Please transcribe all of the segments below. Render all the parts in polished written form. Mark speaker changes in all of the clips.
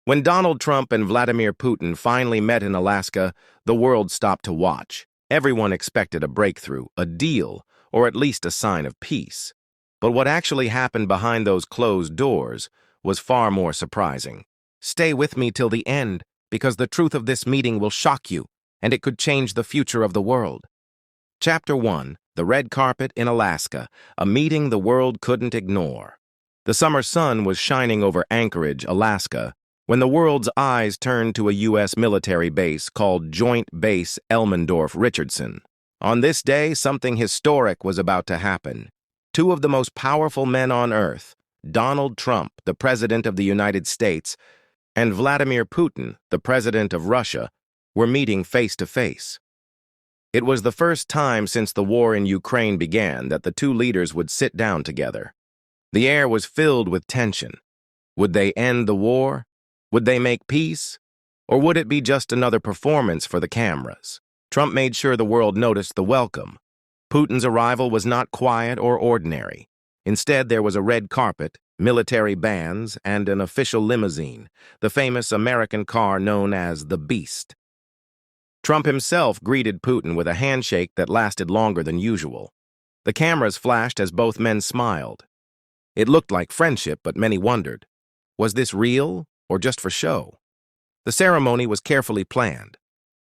Speaker 1: When Donald Trump and Vladimir Putin finally met in Alaska, the world stopped to watch. Everyone expected a breakthrough, a deal, or at least a sign of peace. But what actually happened behind those closed doors was far more surprising. Stay with me till the end, because the truth of this meeting will shock you, and it could change the future of the world. Chapter 1. The Red Carpet in Alaska, a meeting the world couldn't ignore. The summer sun was shining over Anchorage, Alaska, when the world's eyes turned to a U.S. military base called Joint Base Elmendorf-Richardson. On this day, something historic was about to happen. Two of the most powerful men on Earth, Donald Trump, the President of the United States, and Vladimir Putin, the President of Russia, were meeting face to face. It was the first time since the war in Ukraine began that the two leaders would sit down together. The air was filled with tension. Would they end the war? Would they make peace? Or would it be just another performance for the cameras? Trump made sure the world noticed the welcome. Putin's arrival was not quiet or ordinary. Instead, there was a red carpet, military bands, and an official limousine, the famous American car known as the Beast. Trump himself greeted Putin with a handshake that lasted longer than usual. The cameras flashed as both men smiled. It looked like friendship, but many wondered, was this real or just for show? The ceremony was carefully planned.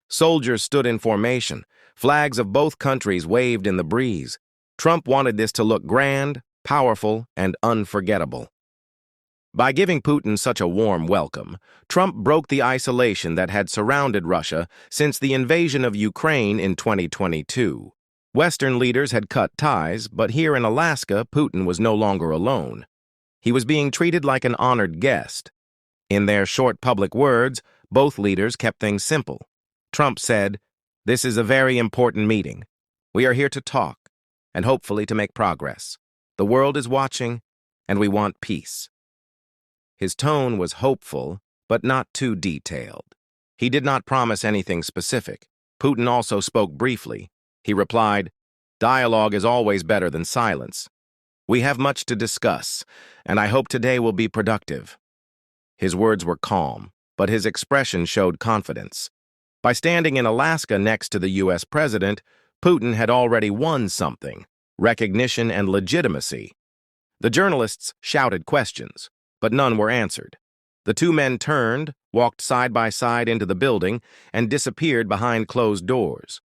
Speaker 1: Soldiers stood in formation. Flags of both countries waved in the breeze. Trump wanted this to look grand, powerful, and unforgettable. By giving Putin such a warm welcome, Trump broke the isolation that had surrounded Russia since the invasion of Ukraine in 2022. Western leaders had cut ties, but here in Alaska, Putin was no longer alone. He was being treated like an honored guest. In their short public words, both leaders kept things simple. Trump said, "This is a very important meeting. We are here to talk, and hopefully to make progress. The world is watching, and we want peace." His tone was hopeful, but not too detailed. He did not promise anything specific. Putin also spoke briefly. He replied, "Dialogue is always better than silence. We have much to discuss, and I hope today will be productive." His words were calm, but his expression showed confidence. By standing in Alaska next to the U.S. president, Putin had already won something: recognition and legitimacy. The journalists shouted questions, but none were answered. The two men turned, walked side by side into the building, and disappeared behind closed doors.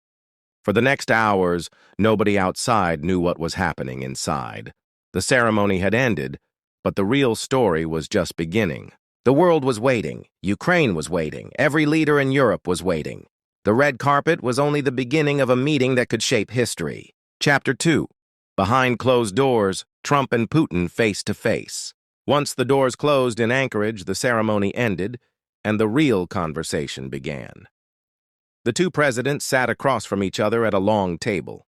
Speaker 1: For the next hours, nobody outside knew what was happening inside. The ceremony had ended, but the real story was just beginning. The world was waiting. Ukraine was waiting. Every leader in Europe was waiting. The red carpet was only the beginning of a meeting that could shape history. Chapter 2. Behind closed doors, Trump and Putin face to face. Once the doors closed in Anchorage, the ceremony ended, and the real conversation began. The two presidents sat across from each other at a long table.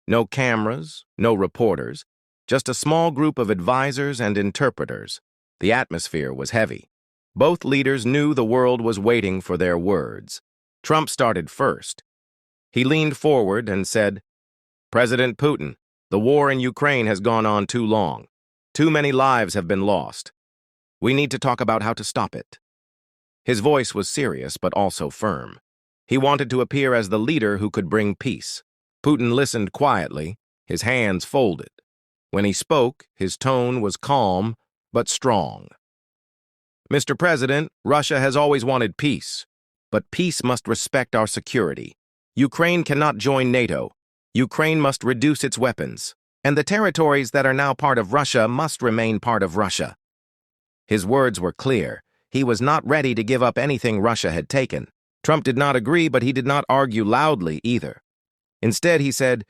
Speaker 1: No cameras, no reporters, just a small group of advisors and interpreters. The atmosphere was heavy. Both leaders knew the world was waiting for their words. Trump started first. He leaned forward and said, "President Putin, the war in Ukraine has gone on too long. Too many lives have been lost. We need to talk about how to stop it." His voice was serious but also firm. He wanted to appear as the leader who could bring peace. Putin listened quietly, his hands folded. When he spoke, his tone was calm but strong. "Mr. President, Russia has always wanted peace, but peace must respect our security. Ukraine cannot join NATO. Ukraine must reduce its weapons, and the territories that are now part of Russia must remain part of Russia." His words were clear. He was not ready to give up anything Russia had taken. Trump did not agree, but he did not argue loudly either. Instead, he said,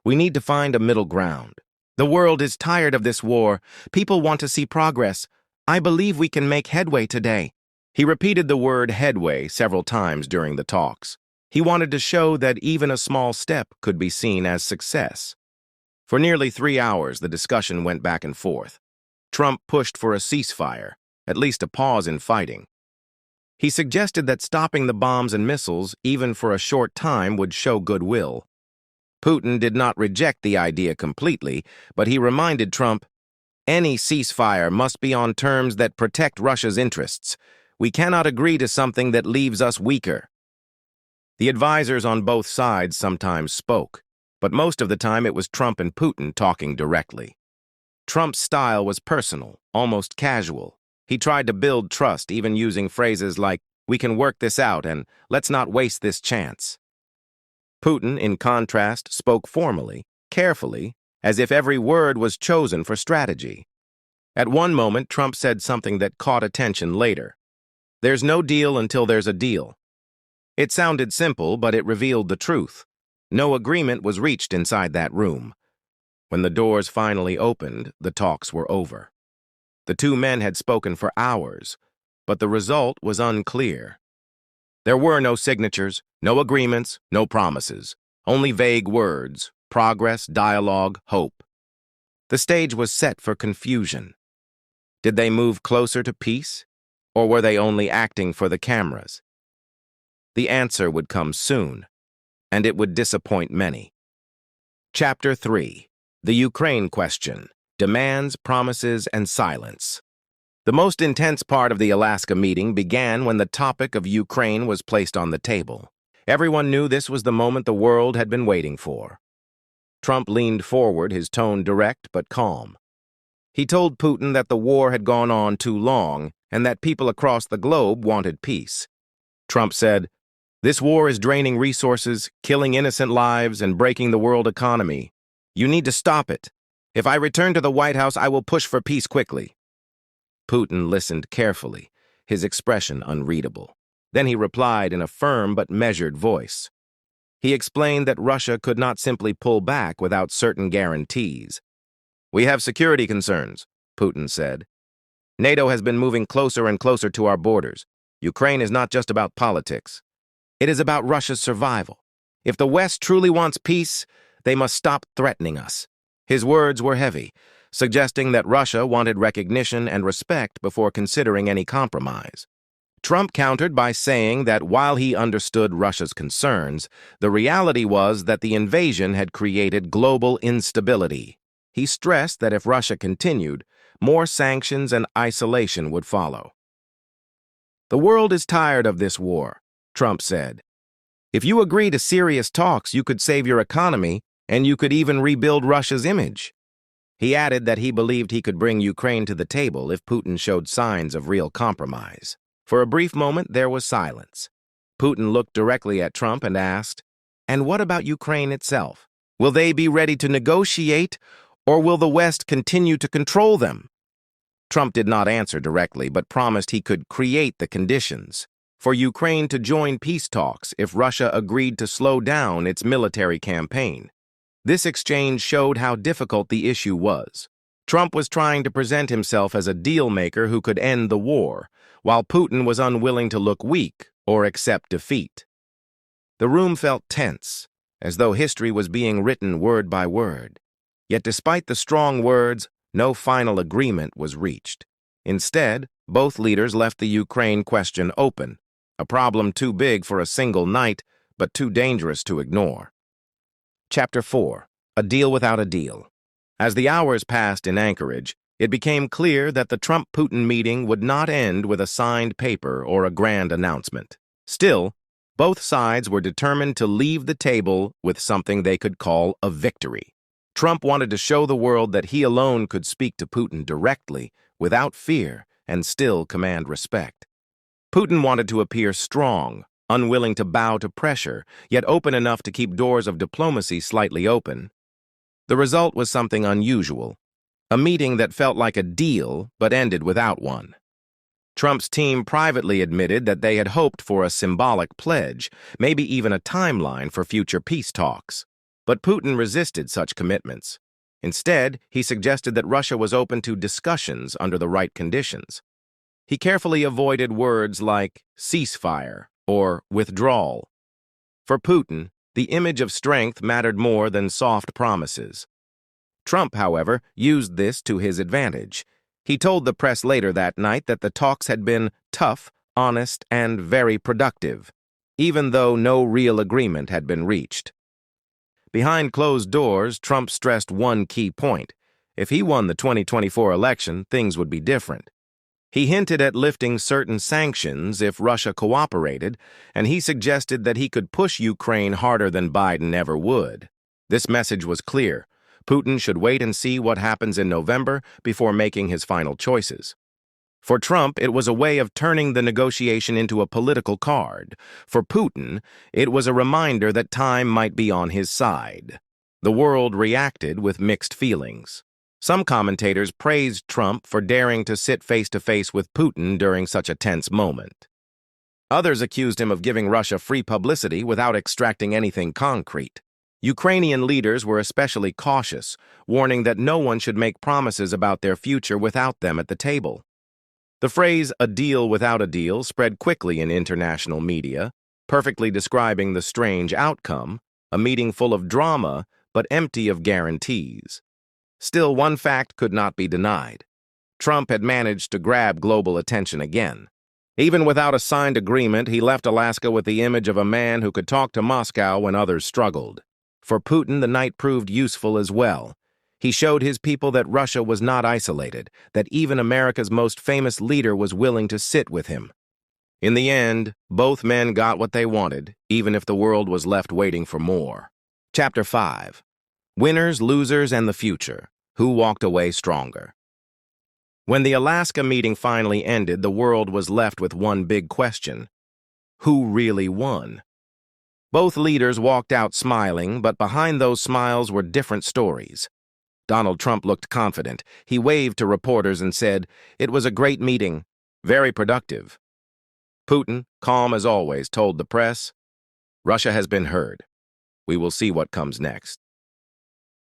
Speaker 1: "We need to find a middle ground. The world is tired of this war. People want to see progress. I believe we can make headway today." He repeated the word headway several times during the talks. He wanted to show that even a small step could be seen as success. For nearly 3 hours, the discussion went back and forth. Trump pushed for a ceasefire, at least a pause in fighting. He suggested that stopping the bombs and missiles, even for a short time, would show goodwill. Putin did not reject the idea completely, but he reminded Trump, "Any ceasefire must be on terms that protect Russia's interests. We cannot agree to something that leaves us weaker. The advisors on both sides sometimes spoke, but most of the time it was Trump and Putin talking directly. Trump's style was personal, almost casual. He tried to build trust, even using phrases like, "We can work this out," and "Let's not waste this chance." Putin, in contrast, spoke formally, carefully, as if every word was chosen for strategy. At one moment, Trump said something that caught attention later. "There's no deal until there's a deal." It sounded simple, but it revealed the truth. No agreement was reached inside that room. When the doors finally opened, the talks were over. The two men had spoken for hours, but the result was unclear. There were no signatures, no agreements, no promises, only vague words, progress, dialogue, hope. The stage was set for confusion. Did they move closer to peace, or were they only acting for the cameras? The answer would come soon, and it would disappoint many. Chapter 3. The Ukraine Question: Demands, Promises, and Silence. The most intense part of the Alaska meeting began when the topic of Ukraine was placed on the table. Everyone knew this was the moment the world had been waiting for. Trump leaned forward, his tone direct but calm. He told Putin that the war had gone on too long and that people across the globe wanted peace. Trump said, "This war is draining resources, killing innocent lives, and breaking the world economy. You need to stop it. If I return to the White House, I will push for peace quickly." Putin listened carefully, his expression unreadable. Then he replied in a firm but measured voice. He explained that Russia could not simply pull back without certain guarantees. "We have security concerns," Putin said. "NATO has been moving closer and closer to our borders. Ukraine is not just about politics. It is about Russia's survival. If the West truly wants peace, they must stop threatening us." His words were heavy, suggesting that Russia wanted recognition and respect before considering any compromise. Trump countered by saying that while he understood Russia's concerns, the reality was that the invasion had created global instability. He stressed that if Russia continued, more sanctions and isolation would follow. "The world is tired of this war," Trump said. "If you agree to serious talks, you could save your economy, and you could even rebuild Russia's image." He added that he believed he could bring Ukraine to the table if Putin showed signs of real compromise. For a brief moment, there was silence. Putin looked directly at Trump and asked, "And what about Ukraine itself? Will they be ready to negotiate, or will the West continue to control them?" Trump did not answer directly, but promised he could create the conditions for Ukraine to join peace talks if Russia agreed to slow down its military campaign. This exchange showed how difficult the issue was. Trump was trying to present himself as a deal-maker who could end the war, while Putin was unwilling to look weak or accept defeat. The room felt tense, as though history was being written word by word. Yet despite the strong words, no final agreement was reached. Instead, both leaders left the Ukraine question open, a problem too big for a single night, but too dangerous to ignore. Chapter 4. A Deal Without a Deal. As the hours passed in Anchorage, it became clear that the Trump-Putin meeting would not end with a signed paper or a grand announcement. Still, both sides were determined to leave the table with something they could call a victory. Trump wanted to show the world that he alone could speak to Putin directly, without fear, and still command respect. Putin wanted to appear strong, unwilling to bow to pressure, yet open enough to keep doors of diplomacy slightly open. The result was something unusual, a meeting that felt like a deal but ended without one. Trump's team privately admitted that they had hoped for a symbolic pledge, maybe even a timeline for future peace talks. But Putin resisted such commitments. Instead, he suggested that Russia was open to discussions under the right conditions. He carefully avoided words like ceasefire or withdrawal. For Putin, the image of strength mattered more than soft promises. Trump, however, used this to his advantage. He told the press later that night that the talks had been tough, honest, and very productive, even though no real agreement had been reached. Behind closed doors, Trump stressed one key point. If he won the 2024 election, things would be different. He hinted at lifting certain sanctions if Russia cooperated, and he suggested that he could push Ukraine harder than Biden ever would. This message was clear. Putin should wait and see what happens in November before making his final choices. For Trump, it was a way of turning the negotiation into a political card. For Putin, it was a reminder that time might be on his side. The world reacted with mixed feelings. Some commentators praised Trump for daring to sit face-to-face with Putin during such a tense moment. Others accused him of giving Russia free publicity without extracting anything concrete. Ukrainian leaders were especially cautious, warning that no one should make promises about their future without them at the table. The phrase, "a deal without a deal," spread quickly in international media, perfectly describing the strange outcome, a meeting full of drama but empty of guarantees. Still, one fact could not be denied. Trump had managed to grab global attention again. Even without a signed agreement, he left Alaska with the image of a man who could talk to Moscow when others struggled. For Putin, the night proved useful as well. He showed his people that Russia was not isolated, that even America's most famous leader was willing to sit with him. In the end, both men got what they wanted, even if the world was left waiting for more. Chapter 5. Winners, Losers, and the Future. Who walked away stronger? When the Alaska meeting finally ended, the world was left with one big question. Who really won? Both leaders walked out smiling, but behind those smiles were different stories. Donald Trump looked confident. He waved to reporters and said, "It was a great meeting, very productive." Putin, calm as always, told the press, "Russia has been heard. We will see what comes next."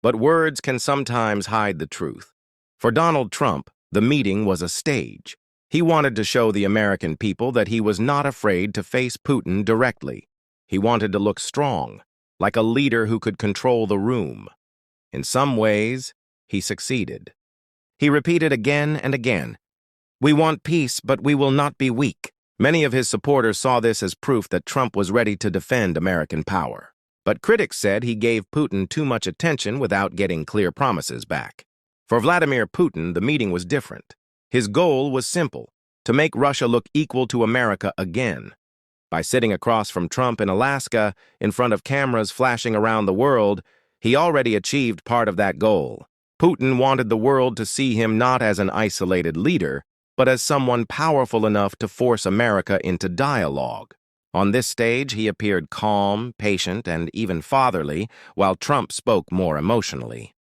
Speaker 1: But words can sometimes hide the truth. For Donald Trump, the meeting was a stage. He wanted to show the American people that he was not afraid to face Putin directly. He wanted to look strong, like a leader who could control the room. In some ways, he succeeded. He repeated again and again, "We want peace, but we will not be weak." Many of his supporters saw this as proof that Trump was ready to defend American power. But critics said he gave Putin too much attention without getting clear promises back. For Vladimir Putin, the meeting was different. His goal was simple, to make Russia look equal to America again. By sitting across from Trump in Alaska, in front of cameras flashing around the world, he already achieved part of that goal. Putin wanted the world to see him not as an isolated leader, but as someone powerful enough to force America into dialogue. On this stage, he appeared calm, patient, and even fatherly, while Trump spoke more emotionally.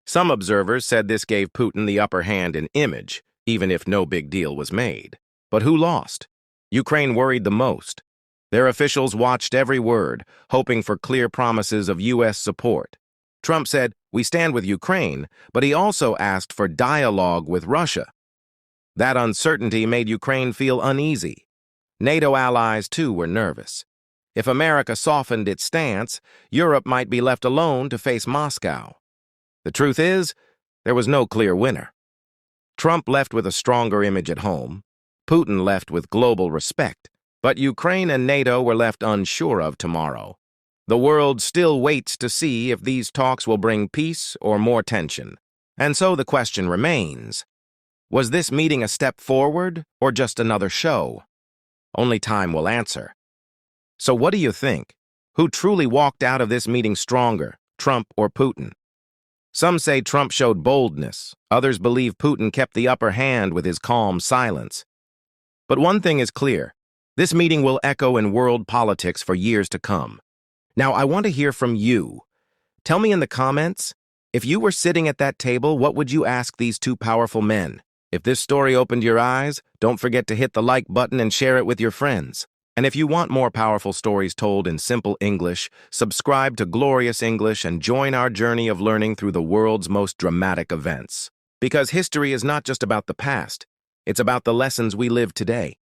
Speaker 1: Some observers said this gave Putin the upper hand in image, even if no big deal was made. But who lost? Ukraine worried the most. Their officials watched every word, hoping for clear promises of U.S. support. Trump said, "We stand with Ukraine," but he also asked for dialogue with Russia. That uncertainty made Ukraine feel uneasy. NATO allies, too, were nervous. If America softened its stance, Europe might be left alone to face Moscow. The truth is, there was no clear winner. Trump left with a stronger image at home. Putin left with global respect. But Ukraine and NATO were left unsure of tomorrow. The world still waits to see if these talks will bring peace or more tension. And so the question remains, was this meeting a step forward or just another show? Only time will answer. So what do you think? Who truly walked out of this meeting stronger, Trump or Putin? Some say Trump showed boldness. Others believe Putin kept the upper hand with his calm silence. But one thing is clear. This meeting will echo in world politics for years to come. Now, I want to hear from you. Tell me in the comments, if you were sitting at that table, what would you ask these two powerful men? If this story opened your eyes, don't forget to hit the like button and share it with your friends. And if you want more powerful stories told in simple English, subscribe to Glorious English and join our journey of learning through the world's most dramatic events. Because history is not just about the past, it's about the lessons we live today.